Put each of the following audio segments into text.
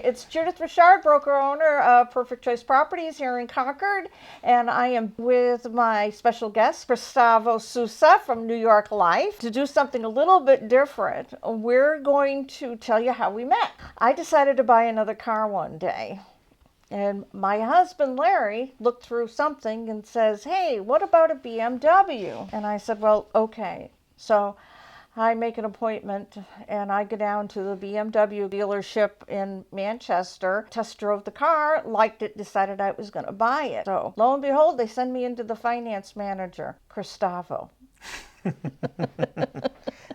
it's Judith Richard, broker-owner of Perfect Choice Properties here in Concord, and I am with my special guest, Christavo Sousa from New York Life, to do something a little bit different. We're going to tell you how we met. I decided to buy another car one day, and my husband, Larry, looked through something and says, "Hey, what about a BMW?" And I said, "Well, okay." So I make an appointment and I go down to the BMW dealership in Manchester, test drove the car, liked it, decided I was going to buy it. So lo and behold, they send me into the finance manager, Christavo.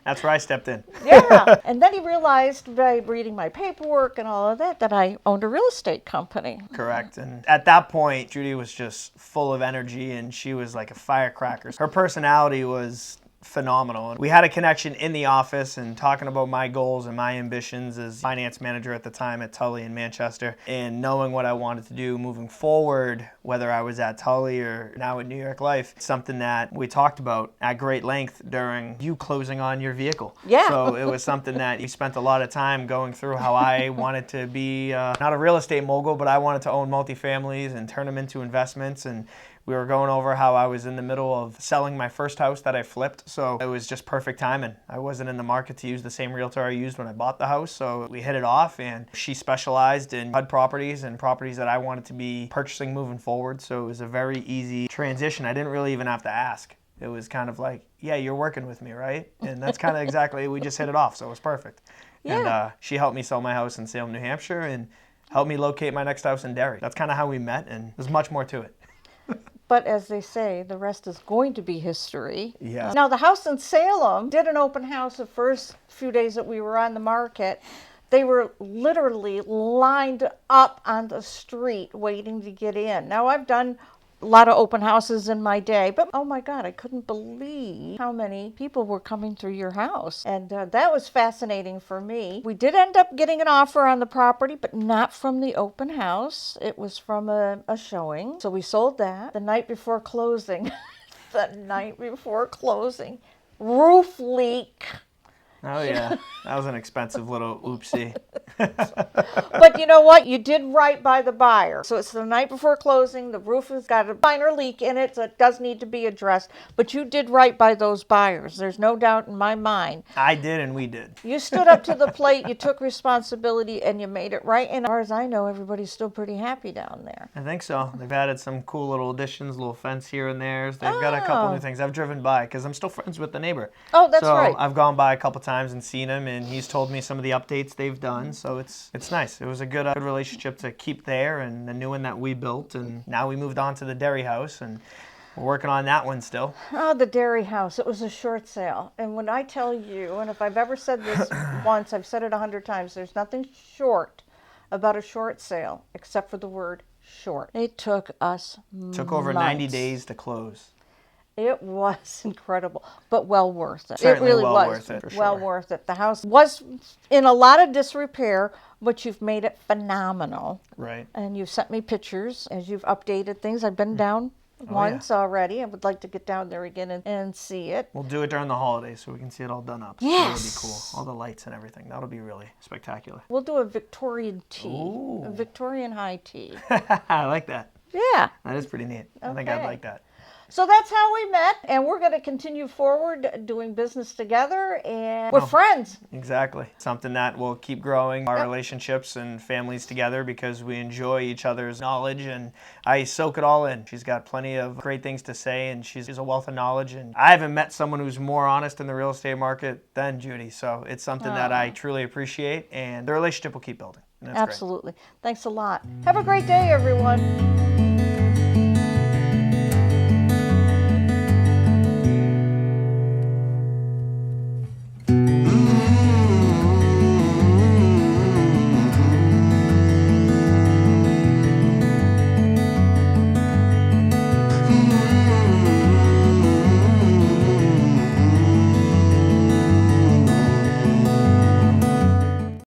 That's where I stepped in. Yeah. And then he realized by reading my paperwork and all of that I owned a real estate company. Correct. And at that point, Judy was just full of energy and she was like a firecracker. Her personality was phenomenal. We had a connection in the office and talking about my goals and my ambitions as finance manager at the time at Tully in Manchester, and knowing what I wanted to do moving forward, whether I was at Tully or now at New York Life. Something that we talked about at great length during you closing on your vehicle. Yeah. So it was something that you spent a lot of time going through how I wanted to be not a real estate mogul, but I wanted to own multifamilies and turn them into investments. And we were going over how I was in the middle of selling my first house that I flipped, so it was just perfect timing. I wasn't in the market to use the same realtor I used when I bought the house, so we hit it off, and she specialized in HUD properties and properties that I wanted to be purchasing moving forward, so it was a very easy transition. I didn't really even have to ask. It was kind of like, yeah, you're working with me, right? And that's kind of exactly, we just hit it off, so it was perfect. Yeah. And she helped me sell my house in Salem, New Hampshire, and helped me locate my next house in Derry. That's kind of how we met, and there's much more to it. But as they say, the rest is going to be history. Yeah. Now, the house in Salem did an open house the first few days that we were on the market. They were literally lined up on the street waiting to get in. Now, I've done a lot of open houses in my day, but oh my God, I couldn't believe how many people were coming through your house. And that was fascinating for me. We did end up getting an offer on the property, but not from the open house. It was from a showing. So we sold that the night before closing. The night before closing. Roof leak. Oh yeah, that was an expensive little oopsie. But you know what? You did right by the buyer. So it's the night before closing. The roof has got a minor leak in it, so it does need to be addressed. But you did right by those buyers. There's no doubt in my mind. I did and we did. You stood up to the plate, you took responsibility, and you made it right. And as far as I know, everybody's still pretty happy down there. I think so. They've added some cool little additions, little fence here and there. They've got a couple new things. I've driven by because I'm still friends with the neighbor. Oh, that's right. So I've gone by a couple times and seen him, and he's told me some of the updates they've done. So it's nice. It was a good relationship to keep there, and the new one that we built, and now we moved on to the Derry house, and we're working on that one still. Oh, the Derry house. It was a short sale. And when I tell you, and if I've ever said this once, I've said it 100 times, there's nothing short about a short sale except for the word short. It took us Took over 90 days to close. It was incredible, but well worth it. Certainly it really well was worth it, for well sure. worth it. The house was in a lot of disrepair, but you've made it phenomenal. Right. And you've sent me pictures as you've updated things. I've been down once already. I would like to get down there again and see it. We'll do it during the holidays so we can see it all done up. Yes. That'll be cool. All the lights and everything. That'll be really spectacular. We'll do a Victorian tea, Ooh. a Victorian high tea. I like that. Yeah. That is pretty neat. I think I'd Okay. like that. So that's how we met, and we're going to continue forward doing business together, and we're friends. Exactly. Something that will keep growing our relationships and families together because we enjoy each other's knowledge, and I soak it all in. She's got plenty of great things to say, and she's a wealth of knowledge, and I haven't met someone who's more honest in the real estate market than Judy, so it's something that I truly appreciate, and the relationship will keep building. And that's Absolutely. Thanks a lot. Have a great day, everyone.